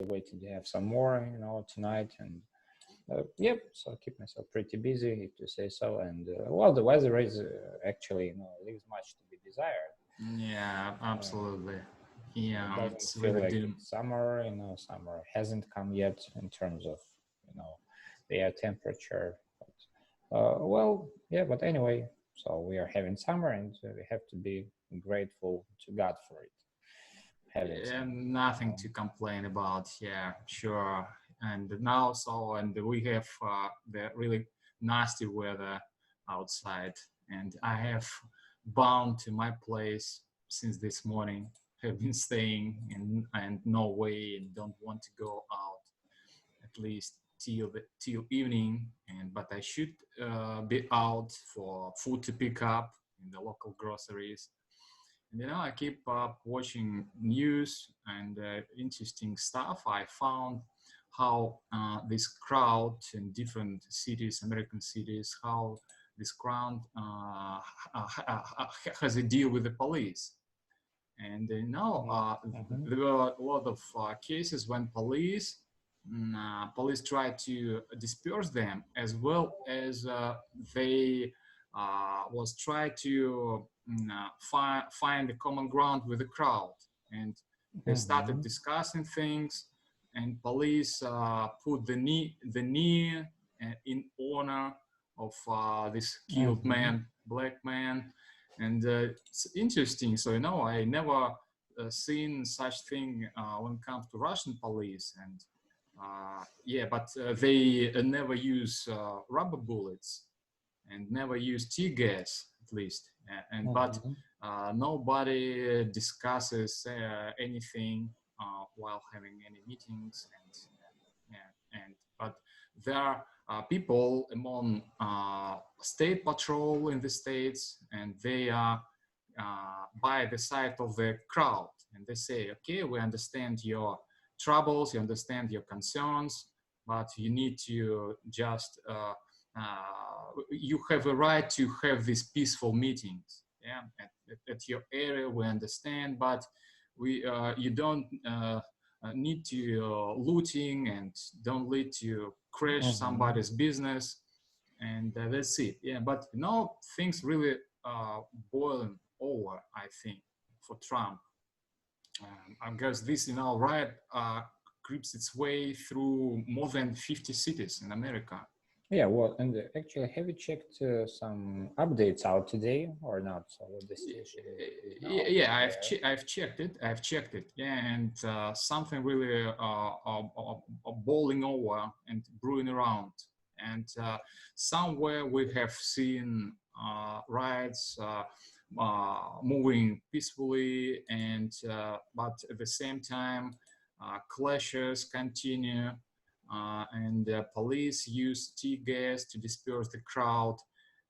waiting to have some more, tonight. And yep, so I keep myself pretty busy, if to say so. And well, the weather is actually, leaves much to be desired. Yeah, absolutely. It Yeah, doesn't it's feel really like dim. it's summer. Summer hasn't come yet in terms of, the air temperature. But, well, yeah, but anyway, so we are having summer, and we have to be grateful to God for it, having some, And nothing to complain about. Yeah, sure. And now, and we have the really nasty weather outside, and I have bound to my place since this morning. Have been staying in and no way and don't want to go out at least till evening. And but I should be out for food to pick up in the local groceries. And I keep up watching news and interesting stuff. I found how this crowd in different cities, American cities, how this crowd has a deal with the police. And Mhm. there were a lot of cases when police try to disperse them, as well as they was try to find a common ground with the crowd, and they started Mhm. discussing things, and police put the knee in honor of this killed Mhm. man, black man. And it's interesting. So I never seen such thing when it comes to Russian police. And yeah, but they never use rubber bullets and never use tear gas, at least. And but Mhm. nobody discusses anything while having any meetings. And yeah, and but there are people among state patrol in the states, and they are by the side of the crowd, and they say, okay, we understand your troubles, you understand your concerns, but you need to just you have a right to have these peaceful meetings. Yeah, at your area, we understand, but we you don't need to looting, and don't lead to crash Mhm. somebody's business. And that's it. Yeah, but things really boiling over, I think, for Trump. I guess this right creeps its way through more than 50 cities in America. Yeah, well, and actually, have you checked some updates out today or not? So what the situation is now Yeah, there? I've checked it. I've checked it. Yeah, and something really boiling over and brewing around. And somewhere we have seen riots moving peacefully, and but at the same time, clashes continue, and police use tear gas to disperse the crowd.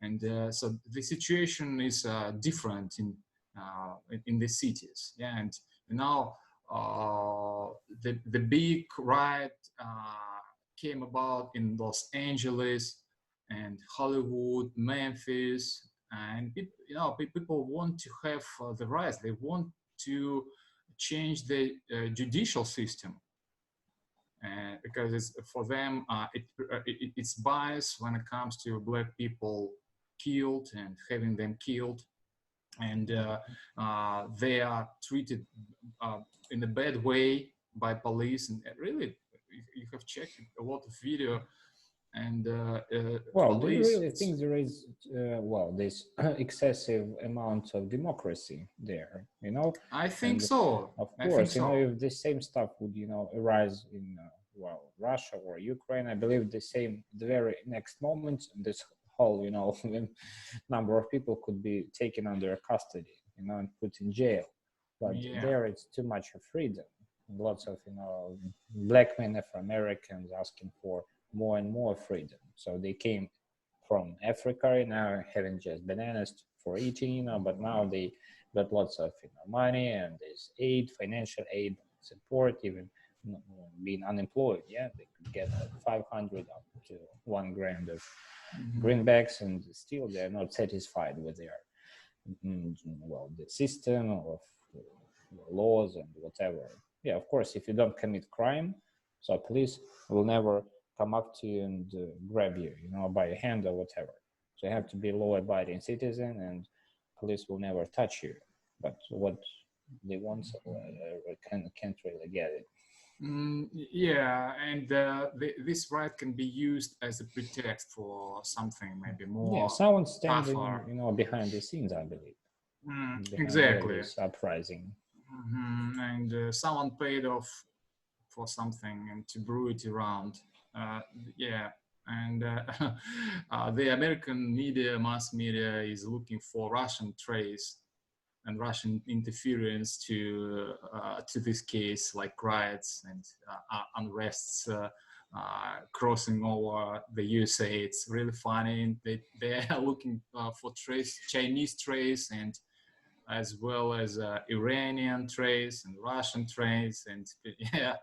And so the situation is different in the cities. Yeah, and now the big riot came about in Los Angeles and Hollywood, Memphis, and people want to have the rights. They want to change the judicial system, because for them it's bias when it comes to black people killed and having them killed, and they are treated uh, in a bad way by police. And really, you have checked a lot of video, and Well, do you police. really think there is, well, this excessive amount of democracy there, I think And so. of I think course, so. if the same stuff would, arise in, well, Russia or Ukraine, I believe the very next moment, this whole, number of people could be taken under custody, and put in jail. But Yeah. there it's too much of freedom. Lots of, black men, Afro-Americans asking for more and more freedom. So they came from Africa, now having just bananas for eating, but now they got lots of money, and there's aid, financial aid, support, even being unemployed. Yeah, they could get like 500 up to 1 grand of Mhm. greenbacks, and still they're not satisfied with their, well, the system of laws and whatever. yeah, of course, if you don't commit crime, so police will never come up to you and grab you, by your hand or whatever. So you have to be law-abiding citizen, and police will never touch you. But what they want, so can't really get it. Yeah, and this right can be used as a pretext for something maybe more. Yeah, someone standing, tougher. behind the scenes, I believe. Behind Exactly. all this uprising. And someone paid off for something and to brew it around. Yeah, and the American media, mass media, is looking for Russian trace and Russian interference to this case, like riots and unrests crossing over the USA. It's really funny. They are looking for trace, Chinese trace, and as well as Iranian trace and Russian trace, and yeah,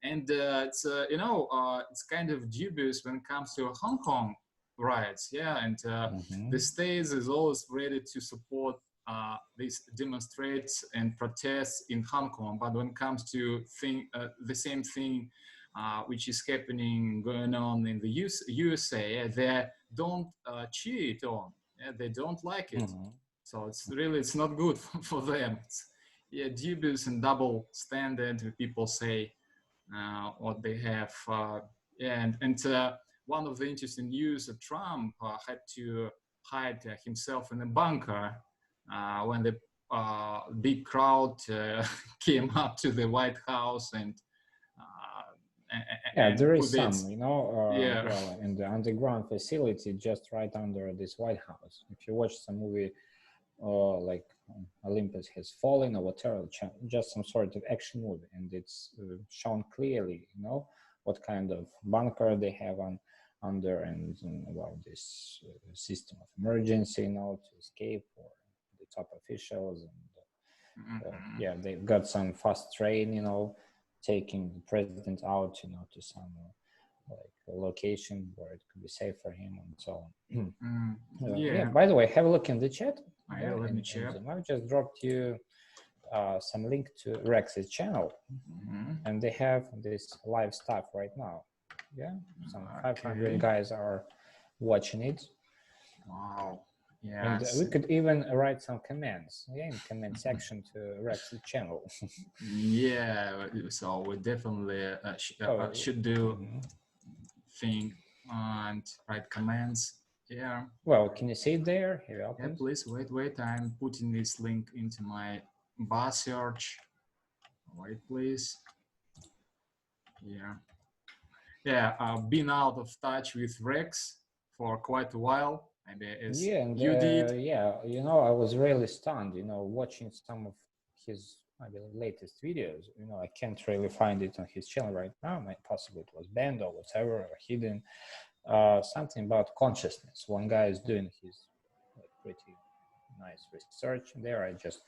and it's it's kind of dubious when it comes to Hong Kong riots. Yeah, and the states is always ready to support these demonstrates and protests in Hong Kong, but when it comes to the same thing which is going on in the USA, they don't cheer it on. Yeah, they don't like it. So it's not good for them. It's, yeah, dubious and double standard. People say what they have. And one of the interesting news, Trump had to hide himself in a bunker when the big crowd came up to the White House and yeah, there is some, yeah. well, in the underground facility just right under this White House. If you watch some movie like Olympus Has Fallen or whatever, just some sort of action movie, and it's shown clearly, what kind of bunker they have under, and well, this system of emergency, to escape, or the top officials, and yeah, they've got some fast train, taking the president out, to some like a location where it could be safe for him, and so on. Yeah. By the way, have a look in the chat. Let me check. I've just dropped you some link to Rex's channel, and they have this live stuff right now. Yeah, some 500 guys are watching it. Wow. Yeah, and we could even write some comments, in comment section to Rex's channel. Yeah, so we definitely should do thing and write comments. Yeah. Well, can you see it there? Here, yeah, please wait. I'm putting this link into my bar search. Wait, please. Yeah. I've been out of touch with Rex for quite a while. Maybe as you did. Yeah, I was really stunned, watching some of his maybe latest videos. I can't really find it on his channel right now. Possibly it was banned or whatever, or hidden. Something about consciousness. One guy is doing his pretty nice research there. I just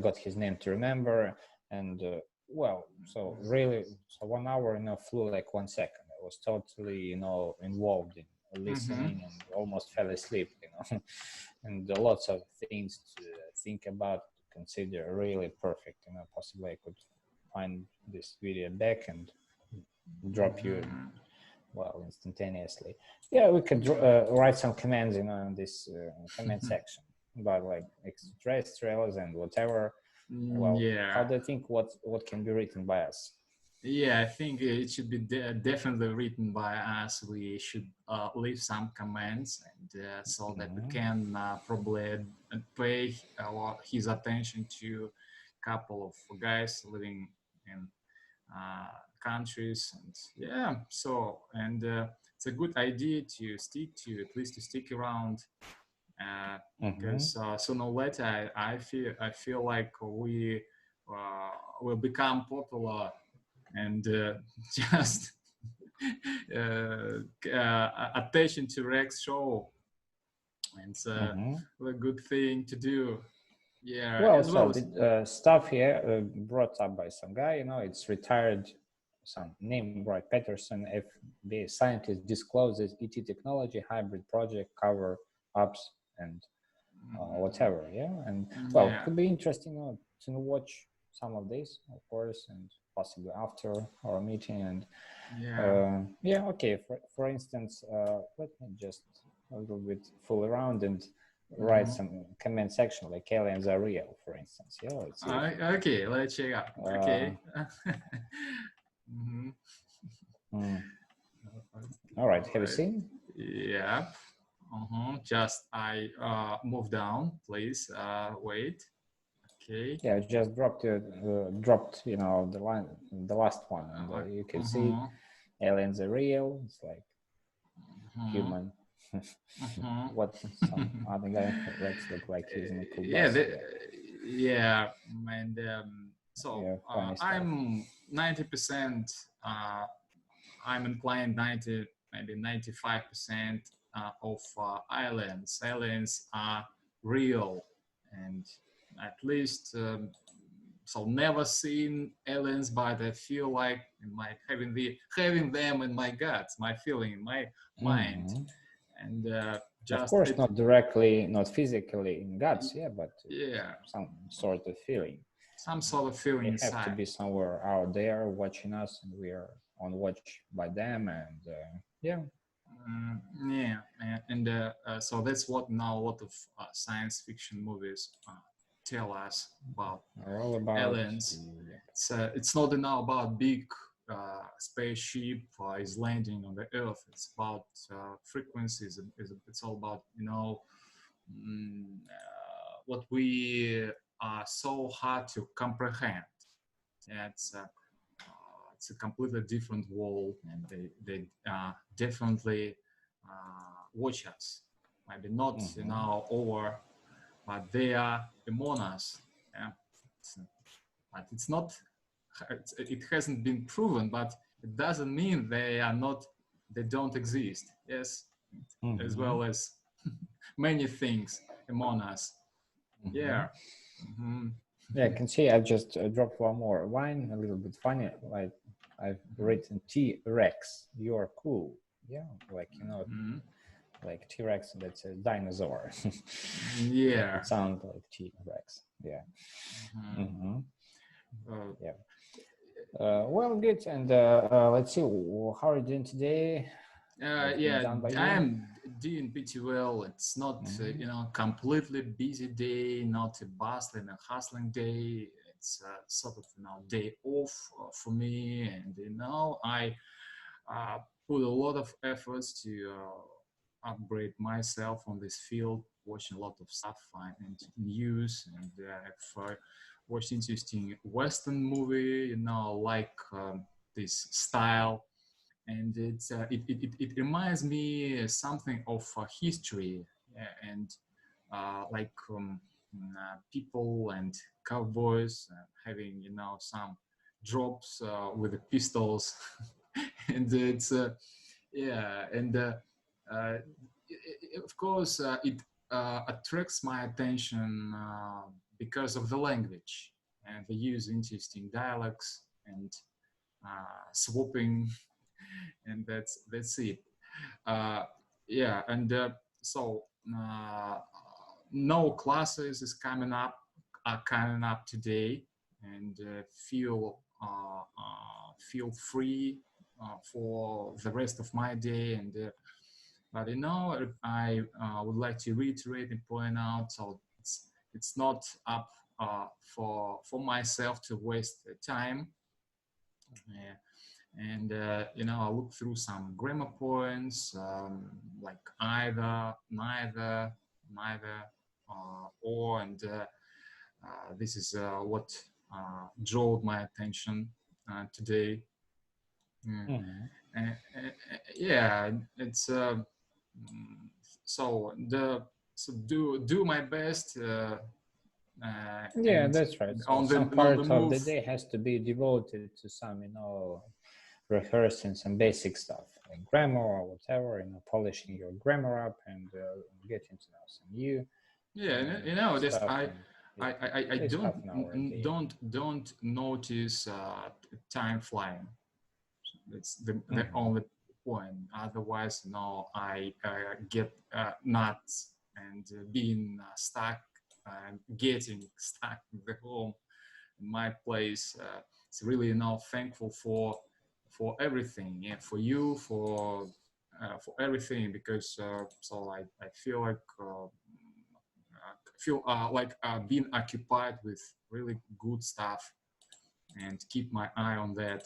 got his name to remember, and well, so really, so 1 hour flew like 1 second. I was totally involved in listening and almost fell asleep, and lots of things to think about, to consider. Really perfect. Possibly I could find this video back and drop you well instantaneously. Yeah, we could write some commands in this comment section about like extraterrestrials and whatever. Well, yeah. How do you think what can be written by us? Yeah, I think it should be definitely written by us. We should leave some comments, and so that we can probably pay his attention to a couple of guys living in countries, and yeah. So and it's a good idea to stick around. Because sooner or later, I feel like we will become popular, and just attention to Rex show, and it's a good thing to do. Yeah. Well, so the stuff here brought up by some guy, it's retired, some name Roy Patterson, FBI scientist, discloses ET technology hybrid project cover ups and whatever. Yeah, and well, it could be interesting to watch some of this, of course, and possibly after our meeting. And Yeah. yeah, okay. For instance, let me just a little bit fool around and write some comment section like aliens are real, for instance. Yeah, let's see. Okay, let's check out. Okay. All right, have you seen? Yep. Just I move down, please. Wait. Okay. Yeah, I just dropped you know, the line, the last one, and you can see aliens are real. It's like human. What some other guy let's look like he's in a cool bus. Yeah, and so yeah, I'm 90%. I'm inclined 90, maybe 95% of aliens. Aliens are real, and at least so never seen aliens, but I feel like having them in my guts, my feeling, in my mind, and just of course not directly, not physically in guts, yeah, but yeah, some sort of feeling. Some sort of feeling they inside. have to be somewhere out there watching us, and we are on watch by them, and yeah. And so that's what now a lot of science fiction movies tell us about, all about aliens. It's not now about big spaceship is landing on the Earth. It's about frequencies. It's all about, you know, what we are so hard to comprehend. Yeah, it's a completely different world, and they definitely watch us. Maybe not now over, but they are among us. Yeah, but it's not. It hasn't been proven, but it doesn't mean they are not. They don't exist. Yes, as well as many things among us. Yeah. Yeah, I can see I just dropped one more line, a little bit funny. Like I've written T-Rex, you're cool. Yeah, like, you know, like T-Rex, that's a dinosaur. Yeah. It sounds like T-Rex. Yeah. Yeah. Well, good. And let's see, how are you doing today? Yeah, I am doing pretty well. It's not, you know, completely busy day, not a bustling and hustling day. It's sort of, you know, day off for me. And, you know, I put a lot of efforts to upgrade myself on this field, watching a lot of stuff and news, and I've watched interesting Western movie, you know, like this style. And it reminds me something of history, and like people and cowboys having, you know, some drops with the pistols, and it's yeah, and of course it attracts my attention because of the language, and they use interesting dialects and swapping, and that's it. Yeah, and so no classes is coming up today, and feel free for the rest of my day. And but, you know, I would like to reiterate and point out, so it's not up for myself to waste time. Yeah. And you know, I look through some grammar points, like either, neither, or, and this is what drew my attention today. Yeah, it's so do my best. Yeah, that's right. So some part of the day has to be devoted to some, you know, rehearsing some basic stuff like grammar or whatever, you know, polishing your grammar up and getting to know some new. Yeah, you know, this I don't notice time flying. It's the only point. Otherwise, no, I get nuts and being stuck and getting stuck in the home. in my place. It's really, you know, thankful for everything, yeah, for you, for everything, because so I feel like being occupied with really good stuff, and keep my eye on that,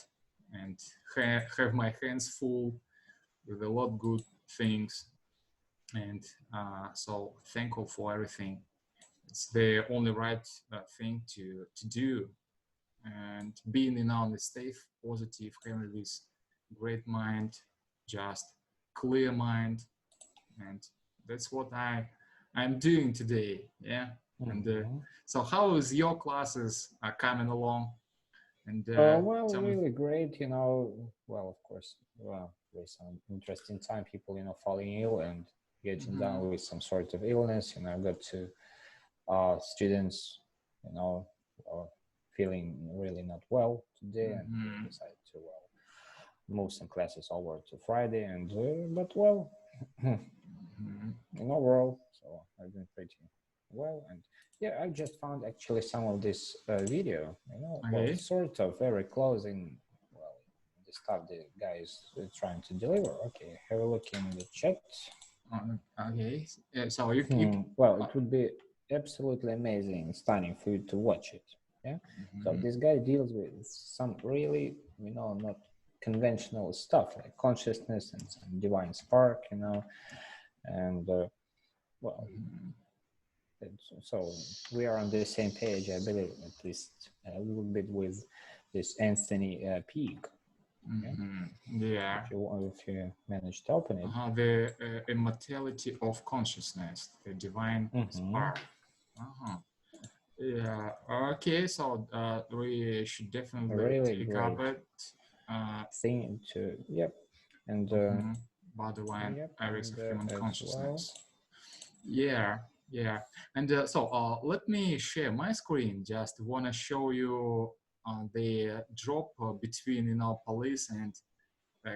and have my hands full with a lot of good things, and so thankful for everything. It's the only right thing to do, and being, you know, on the stay positive, having this great mind, just clear mind, and that's what I'm doing today. Yeah. And so how is your classes coming along? And Well, really great, you know. Well, of course, well, with some interesting time, people, you know, falling ill and getting down with some sort of illness. You know, I got to students, you know, feeling really not well today, and we decided to move some classes over to Friday. And but well, in overall, so I've been pretty well. And yeah, I just found actually some of this video, you know, Okay. well, sort of very close in, well, the stuff the guy is trying to deliver. Okay, have a look in the chat. Okay, so you well, it would be absolutely amazing, stunning for you to watch it. Yeah. So this guy deals with some really, you know, not conventional stuff like consciousness and some divine spark, you know, and well, so we are on the same page, I believe, at least a little bit with this Anthony Peake. Yeah. If you manage to open it. The immortality of consciousness, the divine spark. Yeah. Okay. So we should definitely really take up it. Thing to and borderline areas of human consciousness. Well. Yeah. Yeah. And so let me share my screen. Just want to show you the drop between, you know, police and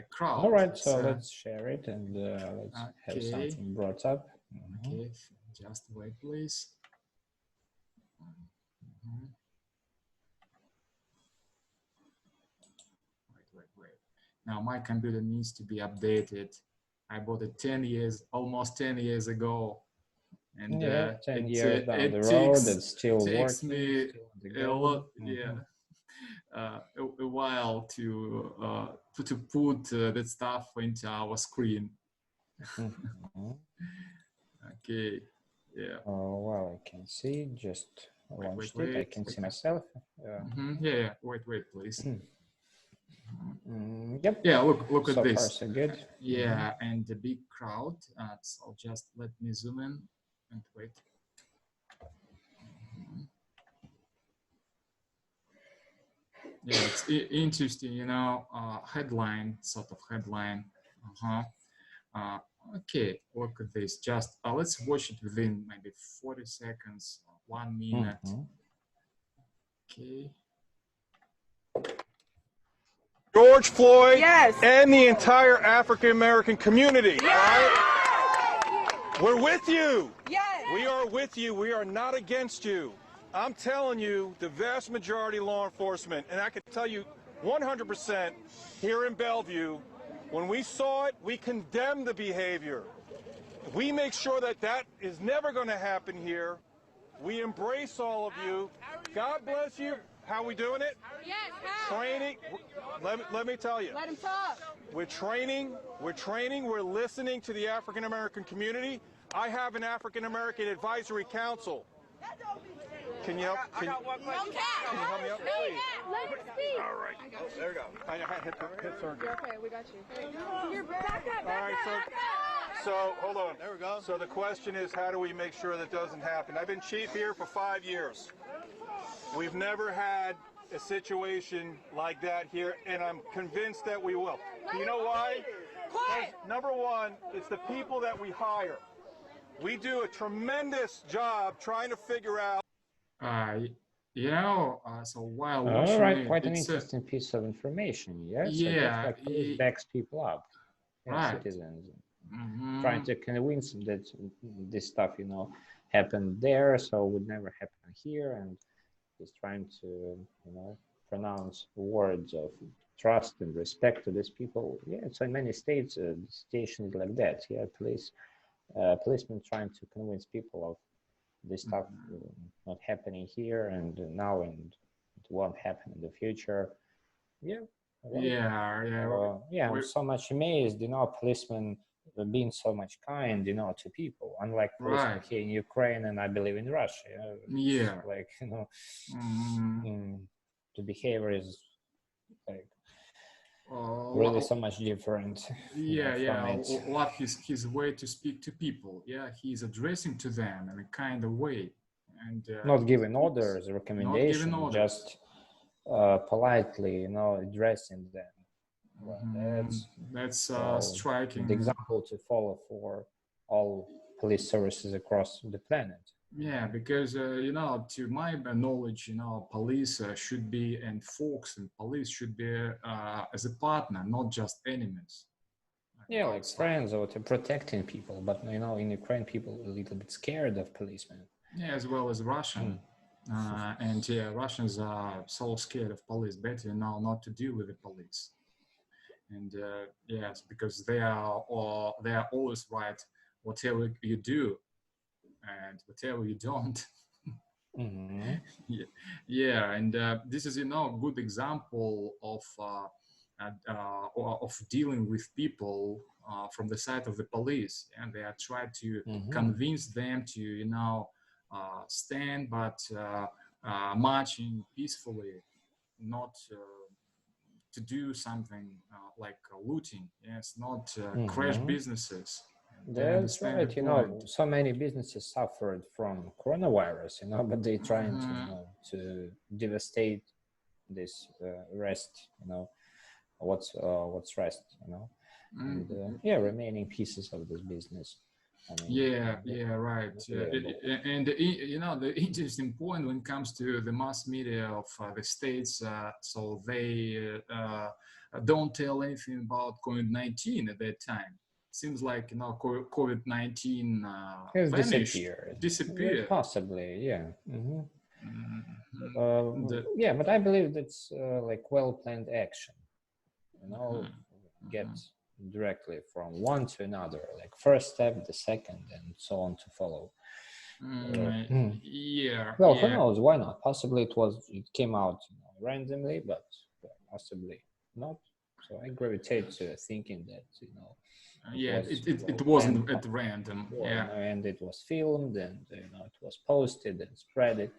crowd. All right, so let's share it and let's have something brought up. Okay, just wait, please. Wait. Now my computer needs to be updated. I bought it almost 10 years ago. And 10 years down the road, it's still takes working. Me a lot, a while to put that stuff into our screen. Okay, yeah. Oh, well, I can see, just launched it. I can see myself. Yeah, wait, please. Yep. Yeah, look at so this. Far, so good. Yeah, and the big crowd. So just let me zoom in and wait. Yeah, it's interesting, you know, sort of headline. Okay, look at this. Just let's watch it within maybe 40 seconds, 1 minute. Okay. George Floyd and the entire African American community. Right? We're with you. We are with you. We are not against you. I'm telling you, the vast majority of law enforcement, and I can tell you 100% here in Bellevue, when we saw it, we condemned the behavior. We make sure that that is never going to happen here. We embrace all of you. God bless you. How are we doing it? Yes, training. Let me tell you. Let him talk. We're training, we're listening to the African American community. I have an African American advisory council. Can you help? Can you help me out, please? Let him speak. All right. Oh, there we go. I hit surgery. You're okay, we got you. You're back up. All right, so hold on. There we go. So the question is, how do we make sure that doesn't happen? I've been chief here for 5 years. We've never had a situation like that here, and I'm convinced that we will. You know why? Number one, it's the people that we hire. We do a tremendous job trying to figure out. You know, so while all right, quite an interesting piece of information. Yes, yeah, so it backs people up, citizens, trying to convince them that this stuff, you know, happened there, so would never happen here, and He's trying to, you know, pronounce words of trust and respect to these people. Yeah, so in many states, the situation is like that. Yeah, policemen trying to convince people of this stuff not happening here and now, and it won't happen in the future. Yeah. Well, yeah. I'm so much amazed, you know, policemen being so much kind, you know, to people, unlike policemen Right. here in Ukraine and I believe in Russia. You know, Yeah. like, you know, the behavior is like really so much different. What his way to speak to people. Yeah, he's addressing to them in a kind of way, and not giving orders, recommendations, just politely, you know, addressing them. Well, that's striking. The example to follow for all police services across the planet. Yeah, because you know, to my knowledge, you know, police should be, and folks and police should be as a partner, not just enemies. Yeah, like friends, or to protecting people. But you know, in Ukraine, people are a little bit scared of policemen. Yeah, as well as Russian. And yeah, Russians are so scared of police. Better now not to deal with the police. And yes, because they are always right, whatever you do and whatever you don't. Yeah, and this is, you know, a good example of dealing with people from the side of the police, and they are trying to convince them to, you know, stand, but marching peacefully, not to do something like looting. Yes, not crash businesses. That's right. You know, so many businesses suffered from coronavirus, you know, but they're trying to, you know, to devastate this rest, you know, what's rest, you know, and remaining pieces of this business. I mean, right. And you know, the interesting point when it comes to the mass media of the states, so they don't tell anything about COVID-19 at that time. Seems like, you know, COVID-19 disappeared. Possibly, yeah. But I believe that's like well-planned action. You know, get directly from one to another, like first step, the second, and so on to follow. Well, who knows? Why not? Possibly it came out, you know, randomly, but possibly not. So I gravitate to thinking that, you know, it wasn't at random. And it was filmed, and you know, it was posted and spread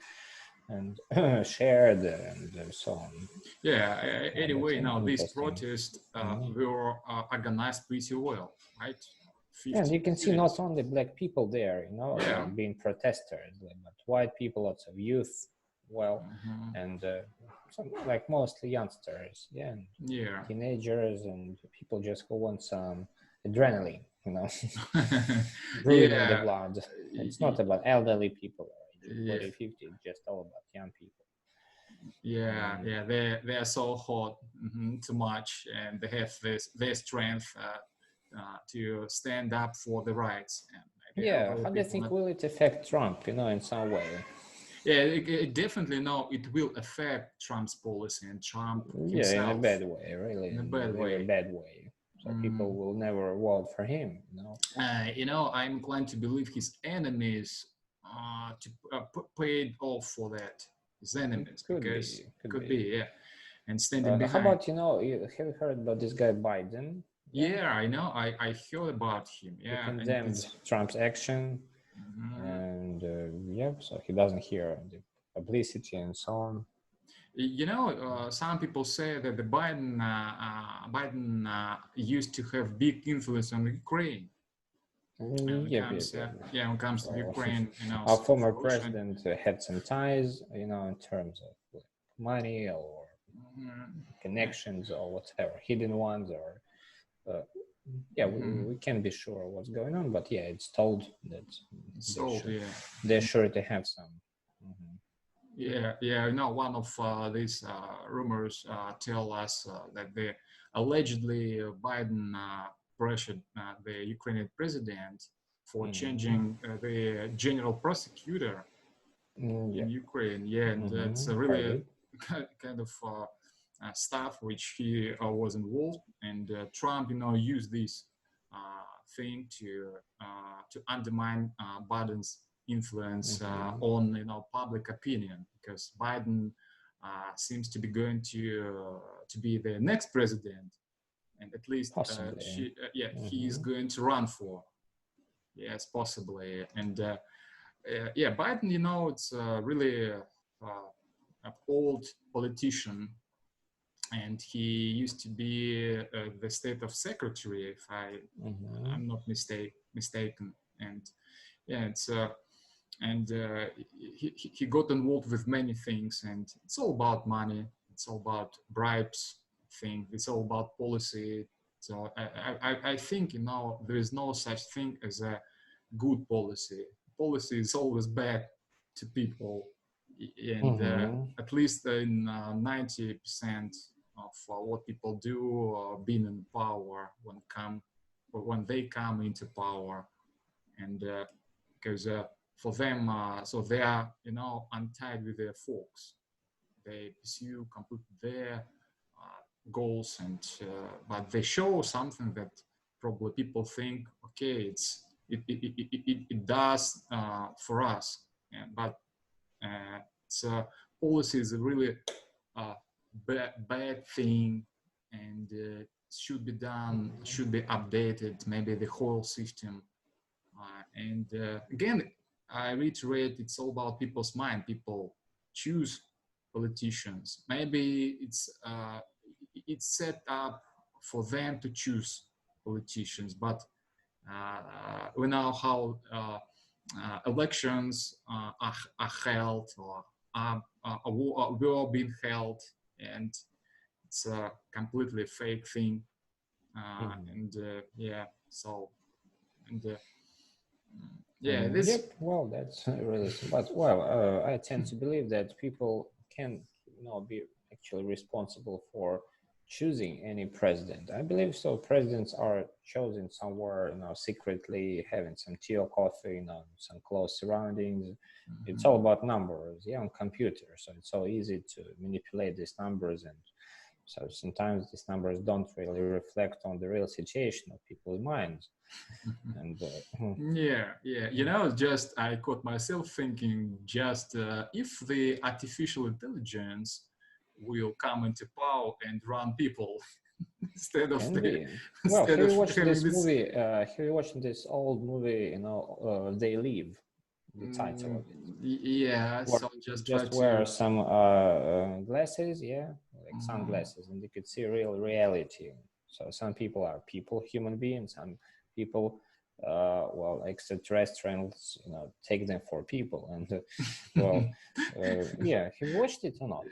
and shared and so on. Anyway, now these protests were organized pretty well, right? And you can see not only black people there, you know, being protesters, but white people, lots of youth, and like mostly youngsters, teenagers and people just who want some adrenaline, you know, breathing the blood. It's not about elderly people or 40, 50, it's just all about young people. They are so hot, too much, and they have their strength to stand up for the rights. And how do you think will it affect Trump, you know, in some way? It definitely it will affect Trump's policy and Trump himself. In a bad way, really. In a bad way. So people will never vote for him, you know. You know, I'm inclined to believe his enemies paid off for that. His enemies, could be. And standing behind. How about, you know, have you heard about this guy Biden? I know. I heard about him. He condemned Trump's action, and so he doesn't hear the publicity and so on. You know, some people say that the Biden used to have big influence on Ukraine. When it comes to Ukraine, you know, our former president had some ties, you know, in terms of like money or connections or whatever, hidden ones, or we can't be sure what's going on, but it's told that they're sure to have some. You know, one of these rumors tell us that the allegedly Biden pressured the Ukrainian president for changing the general prosecutor Yeah. in Ukraine. Yeah, and it's a really kind of stuff which he was involved, and Trump, used this thing to undermine Biden's influence on public opinion, because Biden seems to be going to be the next president, and at least he is going to run for. Yes, possibly. And Biden, it's really an old politician, and he used to be the state of secretary, if I'm not mistaken. And yeah, he got involved with many things, and it's all about money. It's all about bribes thing. It's all about policy. So I think there is no such thing as a good policy. Policy is always bad to people, and at least in 90% of what people do being in power when they come into power, and because for them, so they are untied with their forks. They pursue completely their goals, and but they show something that probably people think, okay, it does for us, but policy is a really bad thing, and should be done, should be updated, maybe the whole system. And again, I reiterate, it's all about people's mind. People choose politicians. Maybe it's set up for them to choose politicians, but we know how elections are held, or were being held, and it's a completely fake thing. And this. Yep. Well, that's really. But well, I tend to believe that people can, be actually responsible for choosing any president. I believe so. Presidents are chosen somewhere, secretly, having some tea or coffee, some close surroundings. It's all about numbers, on computer. So it's so easy to manipulate these numbers, and so sometimes these numbers don't really reflect on the real situation of people's minds. And just I caught myself thinking, just if the artificial intelligence will come into power and run people instead of well, have you watched this movie? Have you watched this old movie? They Live. The title of it. Yeah, so just wear some glasses, like sunglasses, and you could see real reality. So some people are human beings. Some people, extraterrestrials, take them for people. And have you watched it or not?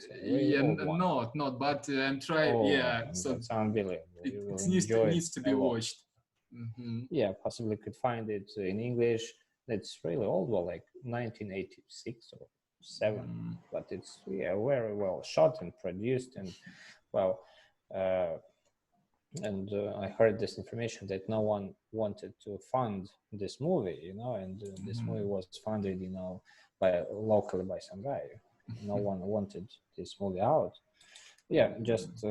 Not. But I'm trying. So it's unbelievable. It needs to be watched. Yeah, possibly could find it in English. It's really old, like 1986 or 7, but it's very well shot and produced, and I heard this information that no one wanted to fund this movie, and this movie was funded, locally by some guy. No one wanted this movie out. Yeah, just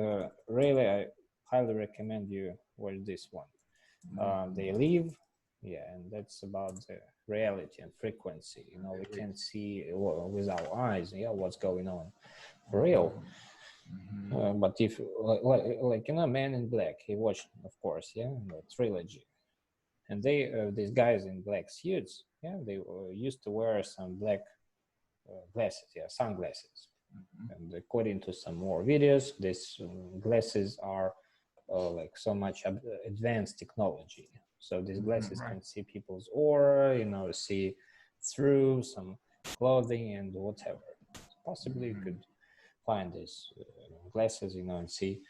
really, I highly recommend you watch this one. They Live. Yeah, and that's about the reality and frequency. We can't see with our eyes, what's going on for real. But if, Man in Black, he watched, of course, the trilogy. And these guys in black suits, they used to wear some black glasses, sunglasses. And according to some more videos, these glasses are so much advanced technology. So these glasses can see people's aura, see through some clothing and whatever. Possibly you could find these glasses, and see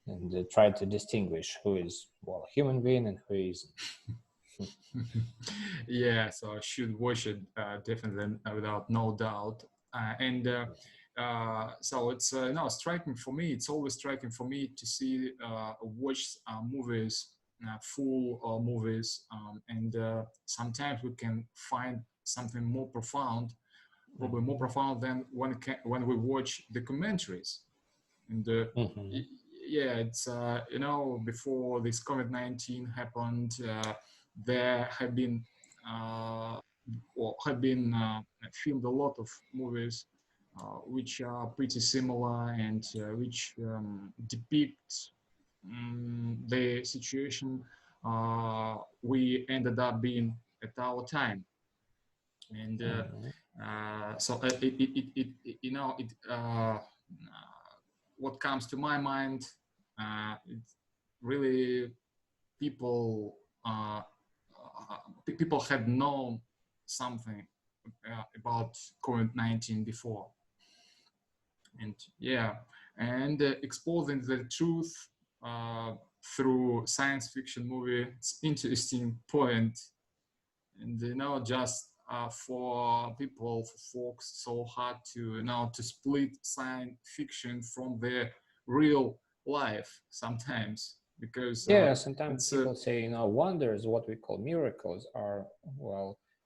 and try to distinguish who is human being and who isn't. Yeah, so I should watch it definitely, without no doubt. So it's striking for me. It's always striking for me to see watch movies. Full movies, and sometimes we can find something more profound probably more profound than when we watch documentaries. And yeah, it's before this COVID-19 happened, there have been filmed a lot of movies which are pretty similar and which depict the situation we ended up being at our time. And so what comes to my mind, it's really people had known something about COVID-19 before, and and exposing the truth through science fiction movie. It's interesting point, and just for folks, so hard to to split science fiction from their real life sometimes, because sometimes people say wonders, what we call miracles, are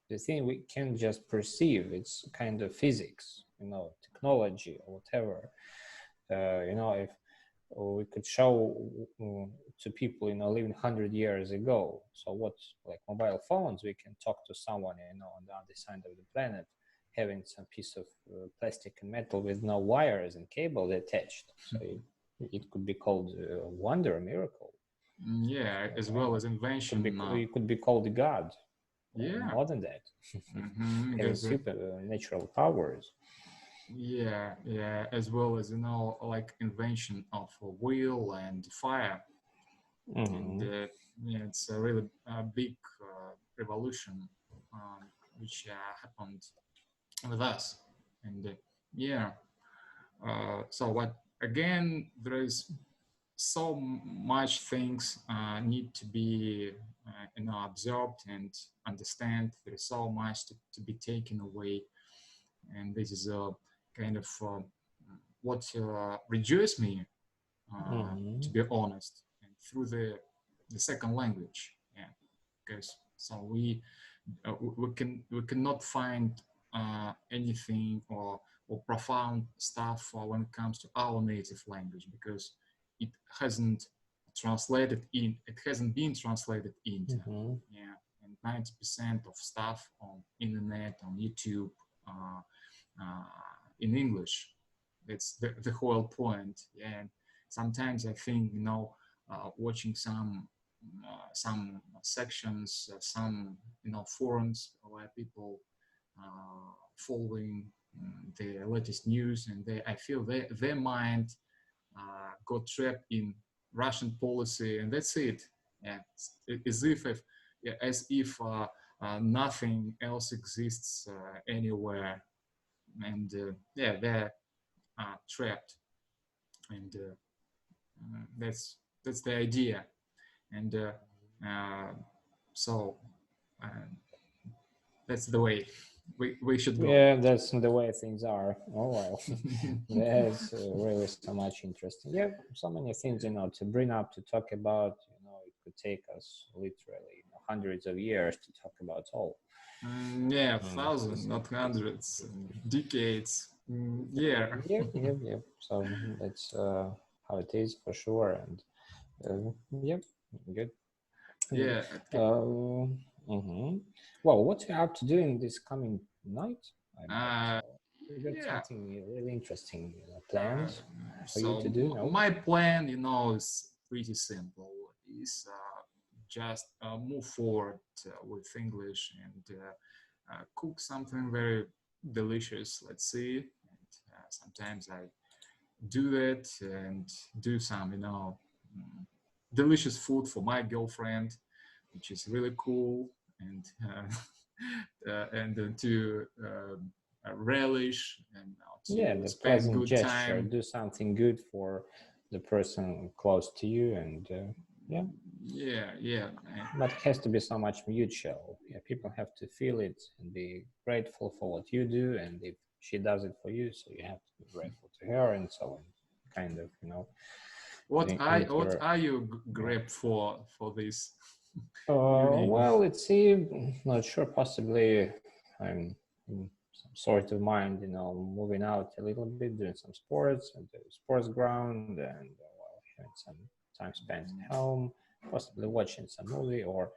the thing we can just perceive. It's kind of physics, technology or whatever. If we could show to people living 100 years ago, so what's like mobile phones, we can talk to someone on the other side of the planet, having some piece of plastic and metal with no wires and cable attached. So it could be called a wonder, a miracle. As well as invention. It could be called God. More than that. Having supernatural powers. As well as like invention of a wheel and fire. And it's a really big revolution which happened with us. And so what again, there is so much things need to be observed and understand. There is so much to be taken away, and this is a kind of what rejoiced me, to be honest, and through the second language. Because so we cannot find anything or profound stuff when it comes to our native language, because it hasn't been translated into. And 90% of stuff on internet, on YouTube, in English. That's the whole point. And sometimes I think watching some sections, some forums where people following the latest news, and I feel their mind got trapped in Russian policy, and that's it. As if nothing else exists anywhere, and they're trapped, and that's the idea, and so that's the way we should go. That's the way things are. There's really so much interesting. So many things to bring up, to talk about. It could take us literally hundreds of years to talk about all. Thousands, not hundreds, decades. So that's how it is for sure, and good. Well, what you have to do in this coming night? You got something really interesting planned for you to do? My plan, is pretty simple. Is just move forward with English and cook something very delicious. Let's see. And sometimes I do that and do some, delicious food for my girlfriend, which is really cool, and to relish and to spend good gesture. time. Do something good for the person close to you, and But it has to be so much mutual. People have to feel it and be grateful for what you do, and if she does it for you, so you have to be grateful to her, and so on. Kind of, What are you grateful for this? Well, let's see. Not sure. Possibly, sort of mind, moving out a little bit, doing some sports at the sports ground, and having some time spent at home, possibly watching some movie, or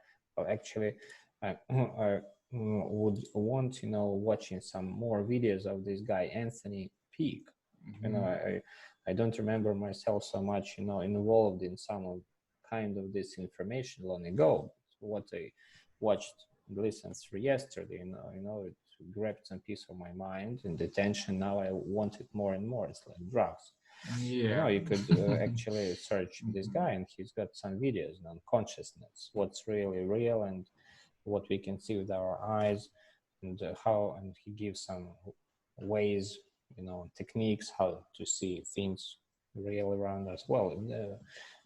actually I would want, watching some more videos of this guy, Anthony Peake. I don't remember myself so much, involved in some kind of this information long ago. What I watched, listened through yesterday, it grabbed some piece of my mind and attention. Now I want it more and more. It's like drugs. Yeah. You could actually search this guy, and he's got some videos on consciousness, what's really real and what we can see with our eyes, and and he gives some ways, techniques how to see things real around us. Well,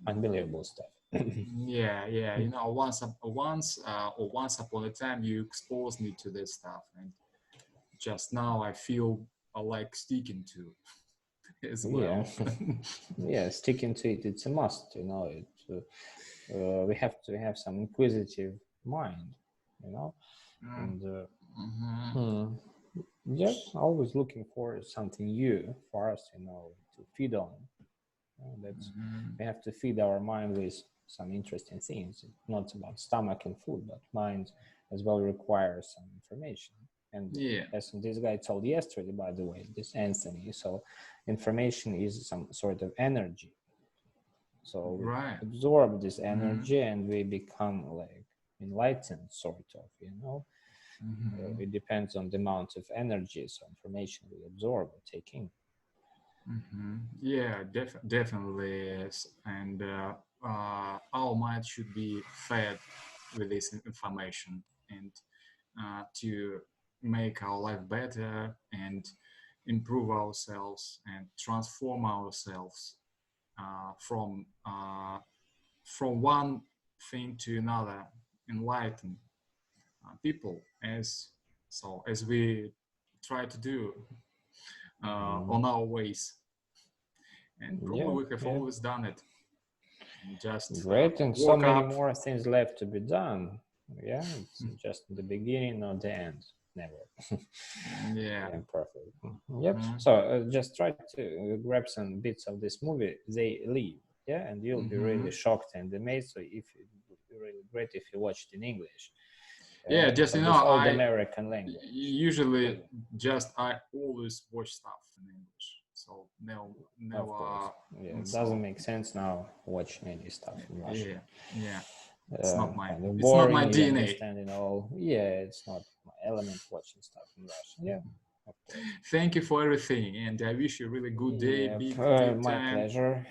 unbelievable stuff. Yeah. Once upon a time you exposed me to this stuff, and just now I feel like sticking to as well. Yeah, sticking to it, it's a must. We have to have some inquisitive mind, and always looking for something new for us, to feed on. We have to feed our mind with some interesting things. It's not about stomach and food, but mind as well requires some information. And as this guy told yesterday, by the way, this Anthony, so information is some sort of energy. So we absorb this energy and we become like enlightened, sort of, it depends on the amount of energy, so information we absorb or take in. Yeah, definitely yes. And our mind should be fed with this information, and to make our life better and improve ourselves and transform ourselves from one thing to another, enlighten people as we try to do on our ways. And probably we have always done it. Just great, and so many more things left to be done. Yeah, it's just the beginning, not the end. Never. Yeah, perfect. Yep. So just try to grab some bits of this movie, They Live. Yeah, and you'll be really shocked and amazed. So if it would be really great if you watched in English. Yeah, just old American language. Usually, I always watch stuff in English. So no. Of course. It doesn't make sense now watching any stuff in Russian. Yeah. It's not my DNA. It's not my element watching stuff in Russian. Yeah. Thank you for everything, and I wish you a really good day. My pleasure.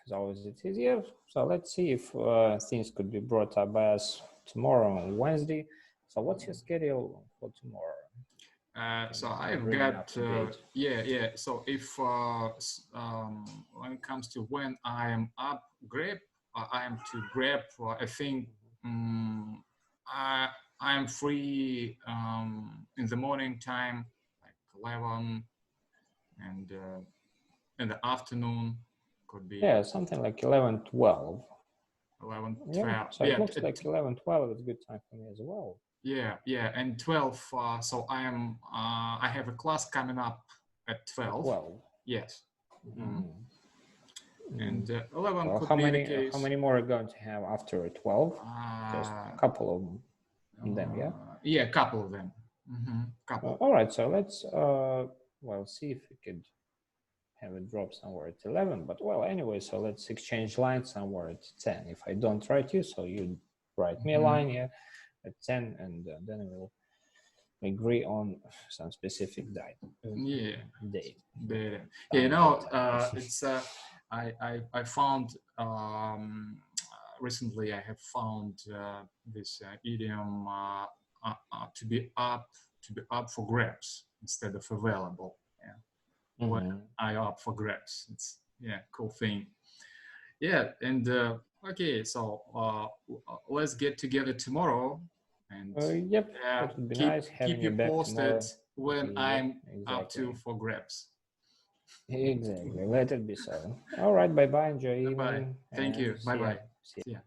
As always, it is. Yeah. So let's see if things could be brought up by us tomorrow on Wednesday. So what's your schedule for tomorrow? So I've got So if when it comes to when I am up, I am to grab. I think I am free in the morning time, like 11, and in the afternoon could be something like 11, 12. 11, 12. So it looks like 11, 12 is a good time for me as well. Yeah, and 12. So I have a class coming up at 12. 12. Yes. And 11 could be the case. How many more are going to have after 12? Just a couple of them, yeah? Yeah, a couple of them. Couple. All right, so let's see if we could have it drop somewhere at 11. But anyway, so let's exchange lines somewhere at 10. If I don't write you, so you write me a line, at 10, and then we'll agree on some specific date. It's I found recently I have found this idiom to be up for grabs instead of available. When I up for grabs, it's cool thing. And okay, so let's get together tomorrow. And that would be nice. Keep you posted when I'm up to for grabs. Exactly. Let it be so. All right. Bye-bye. Enjoy your evening. Thank you. Bye-bye. See ya.